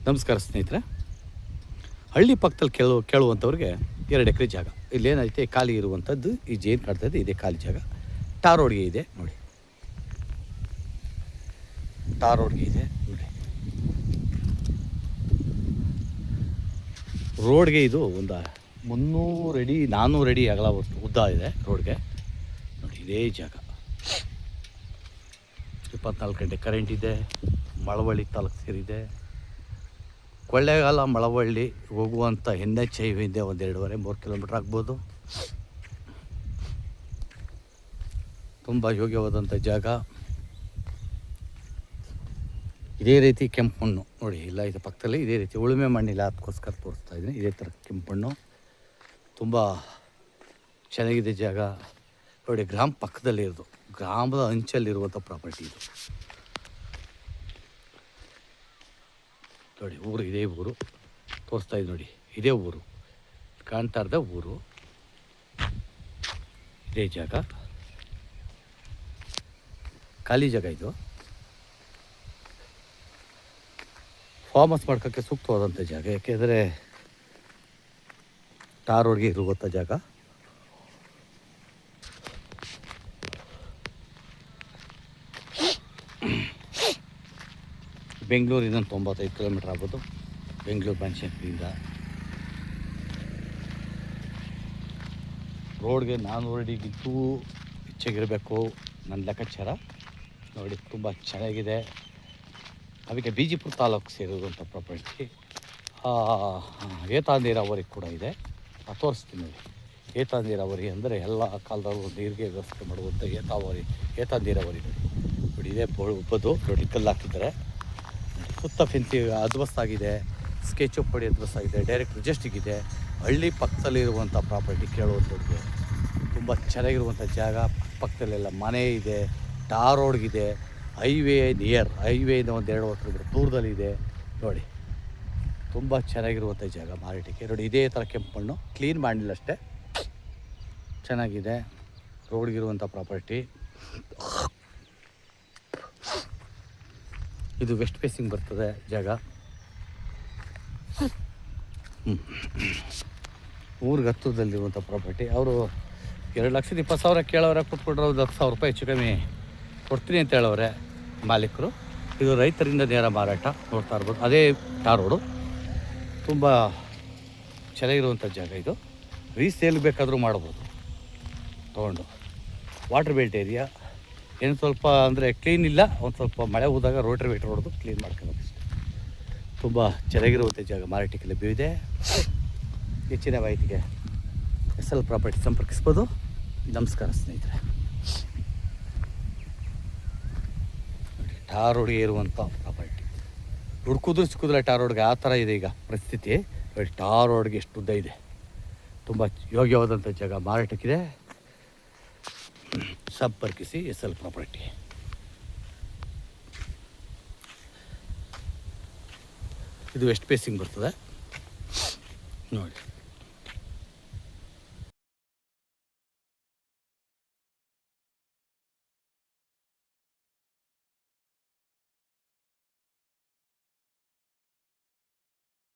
ನಮಸ್ಕಾರ ಸ್ನೇಹಿತರೆ. ಹಳ್ಳಿ ಪಕ್ಕದಲ್ಲಿ ಕೇಳುವಂಥವ್ರಿಗೆ 2 ಎಕರೆ ಜಾಗ ಇಲ್ಲೇನೈತೆ ಖಾಲಿ ಇರುವಂಥದ್ದು. ಈ ಜೇನು ಕಾಡ್ತಾ ಇದೆ, ಇದೇ ಖಾಲಿ ಜಾಗ. ಟಾರ್ ರೋಡ್ಗೆ ಇದೆ ನೋಡಿ, ಟಾರ್ ರೋಡ್ಗೆ ಇದೆ ನೋಡಿ. ರೋಡ್ಗೆ ಇದು ಒಂದು 300 ಅಡಿ 400 ಅಡಿ ಅಗಲ ಉದ್ದ ಇದೆ ರೋಡ್ಗೆ ನೋಡಿ. ಇದೇ ಜಾಗ 24 ಗಂಟೆ ಕರೆಂಟ್ ಇದೆ. ಮಳವಳ್ಳಿ ತಾಲೂಕು ಸೇರಿದೆ. ಕೊಳ್ಳೇಗಾಲ ಮಳವಳ್ಳಿ ಹೋಗುವಂಥ NH ಹೈವೇಯಿಂದ 2.5-3 ಕಿಲೋಮೀಟ್ರ್ ಆಗ್ಬೋದು. ತುಂಬ ಯೋಗ್ಯವಾದಂಥ ಜಾಗ. ಇದೇ ರೀತಿ ಕೆಂಪು ಮಣ್ಣು ನೋಡಿ, ಇಲ್ಲ ಇದು ಪಕ್ಕದಲ್ಲಿ ಇದೇ ರೀತಿ ಉಳುಮೆ ಮಣ್ಣಿಲ್ಲ, ಅದಕ್ಕೋಸ್ಕರ ತೋರಿಸ್ತಾ ಇದ್ದೀನಿ. ಇದೇ ಥರ ಕೆಂಪು ಮಣ್ಣು ತುಂಬ ಚೆನ್ನಾಗಿದೆ ಜಾಗ ನೋಡಿ. ಗ್ರಾಮ ಪಕ್ಕದಲ್ಲಿ ಇರೋದು, ಗ್ರಾಮದ ಅಂಚಲ್ಲಿರುವಂಥ ಪ್ರಾಪರ್ಟಿ ಇದು ನೋಡಿ. ಊರು ಇದೇ ಊರು ತೋರಿಸ್ತಾ ಇದೆ ನೋಡಿ. ಇದೇ ಊರು ಕಾಣ್ತಾ ಇರೋದೇ ಊರು, ಇದೇ ಜಾಗ. ಖಾಲಿ ಜಾಗ ಇದು. ಫಾರ್ಮ್ ಹೌಸ್ ಮಾಡ್ಕೋಕ್ಕೆ ಸೂಕ್ತವಾದಂಥ ಜಾಗ, ಯಾಕೆಂದರೆ ಟಾರ್ ರೋಡ್ಗೆ ಇರುವಂಥ ಜಾಗ. ಬೆಂಗಳೂರಿಂದ 95 ಕಿಲೋಮೀಟ್ರ್ ಆಗ್ಬೋದು. ಬೆಂಗಳೂರು ಬನಶಂಕರಿಯಿಂದ ರೋಡ್ಗೆ 400 ಅಡಿಗಿಂತೂ ಹೆಚ್ಚಾಗಿರಬೇಕು ನನ್ನ ಲೆಕ್ಕಾಚಾರ ನೋಡಿ. ತುಂಬ ಚೆನ್ನಾಗಿದೆ. ಅದಕ್ಕೆ ಬಿಜಿಪುರ ತಾಲೂಕು ಸೇರಿರುವಂಥ ಪ್ರಾಪರ್ಟಿ. ಏತ ನೀರಾವರಿ ಕೂಡ ಇದೆ, ತೋರಿಸ್ತೀನಿ ನೋಡಿ. ಏತ ನೀರಾವರಿ ಅಂದರೆ ಎಲ್ಲ ಕಾಲದಲ್ಲೂ ನೀರಿಗೆ ವ್ಯವಸ್ಥೆ ಮಾಡುವಂಥ ಏತ ನೀರಾವರಿ ನೋಡಿ. ಇದೇ ಉಬ್ಬದು ನೋಡಿ, ಕಲ್ಲು ಹಾಕಿದ್ದಾರೆ. ಸುತ್ತ ಫೆನ್ಸಿ ಅಧ್ವಸ್ತಾಗಿದೆ, ಸ್ಕೆಚು ಪಡಿ ಅಧ್ವಸ್ತಾಗಿದೆ, ಡೈರೆಕ್ಟ್ ರಿಜೆಸ್ಟಿಕ್ ಇದೆ. ಹಳ್ಳಿ ಪಕ್ಕದಲ್ಲಿರುವಂಥ ಪ್ರಾಪರ್ಟಿ ಕೇಳುವಂಥವ್ರಿಗೆ ತುಂಬ ಚೆನ್ನಾಗಿರುವಂಥ ಜಾಗ. ಪಕ್ಕದಲ್ಲೆಲ್ಲ ಮನೆ ಇದೆ, ಟಾರ್ ರೋಡ್ಗಿದೆ, ಹೈವೇಯಿಂದ 1-2 ಕಿಲೋಮೀಟ್ರ್ ದೂರದಲ್ಲಿದೆ ನೋಡಿ. ತುಂಬ ಚೆನ್ನಾಗಿರುವಂಥ ಜಾಗ ಮಾರಾಟಕ್ಕೆ ನೋಡಿ. ಇದೇ ಥರ ಕೆಂಪು ಮಣ್ಣು, ಕ್ಲೀನ್ ಮಾಡಿಲ್ಲ ಅಷ್ಟೇ, ಚೆನ್ನಾಗಿದೆ. ರೋಡ್ಗಿರುವಂಥ ಪ್ರಾಪರ್ಟಿ ಇದು. ವೆಸ್ಟ್ ಫೇಸಿಂಗ್ ಬರ್ತದೆ ಜಾಗ. ಊರಿಗೆ ಹತ್ತಿರದಲ್ಲಿರುವಂಥ ಪ್ರಾಪರ್ಟಿ. ಅವರು 2,20,000 ಕೇಳೋರೆ, ಕೂತ್ಕೊಂಡ್ರೆ 10,000 ರೂಪಾಯಿ ಹೆಚ್ಚು ಕಮ್ಮಿ ಕೊಡ್ತೀನಿ ಅಂತ ಹೇಳೋರೆ ಮಾಲೀಕರು. ಇದು ರೈತರಿಂದ ನೇರ ಮಾರಾಟ ನೋಡ್ತಾ ಇರ್ಬೋದು. ಅದೇ ಟಾರ್ ರೋಡು, ತುಂಬ ಚೆನ್ನಾಗಿರುವಂಥ ಜಾಗ ಇದು. ರೀಸೇಲ್ ಬೇಕಾದರೂ ಮಾಡ್ಬೋದು ತೊಗೊಂಡು. ವಾಟರ್ ಬೆಲ್ಟ್ ಏರಿಯಾ ಏನು ಸ್ವಲ್ಪ ಅಂದರೆ ಕ್ಲೀನ್ ಇಲ್ಲ, ಒಂದು ಸ್ವಲ್ಪ ಮಳೆ ಹೋದಾಗ ರೋಟ್ರಿ ವೇಟ್ರ್ ಹೊಡೆದು ಕ್ಲೀನ್ ಮಾಡ್ಕೋಬೇಕು ಅಷ್ಟೇ. ತುಂಬ ಚೆನ್ನಾಗಿರುವಂಥ ಜಾಗ ಮಾರಾಟಕ್ಕೆ ಲಭ್ಯವಿದೆ. ಹೆಚ್ಚಿನ ಮಾಹಿತಿಗೆ SL ಪ್ರಾಪರ್ಟಿ ಸಂಪರ್ಕಿಸ್ಬೋದು. ನಮಸ್ಕಾರ ಸ್ನೇಹಿತರೆ. ನೋಡಿ, ಟಾರ್ ರೋಡ್ಗೆ ಇರುವಂಥ ಪ್ರಾಪರ್ಟಿ. ಹುಡುಕಿದ್ರು ಸಿಕ್ಕಿದ್ರೆ ಟಾರ್ ರೋಡ್ಗೆ ಆ ಥರ ಇದೆ ಈಗ ಪರಿಸ್ಥಿತಿ ನೋಡಿ. ಟಾರ್ ರೋಡ್ಗೆ ಎಷ್ಟು ಉದ್ದ ಇದೆ, ತುಂಬ ಯೋಗ್ಯವಾದಂಥ ಜಾಗ ಮಾರಾಟಕ್ಕಿದೆ. ಸಂಪರ್ಕಿಸಿ SL ಪ್ರಾಪರ್ಟಿ. ಇದು ವೆಸ್ಟ್ ಫೇಸಿಂಗ್ ಬರ್ತದೆ ನೋಡಿ.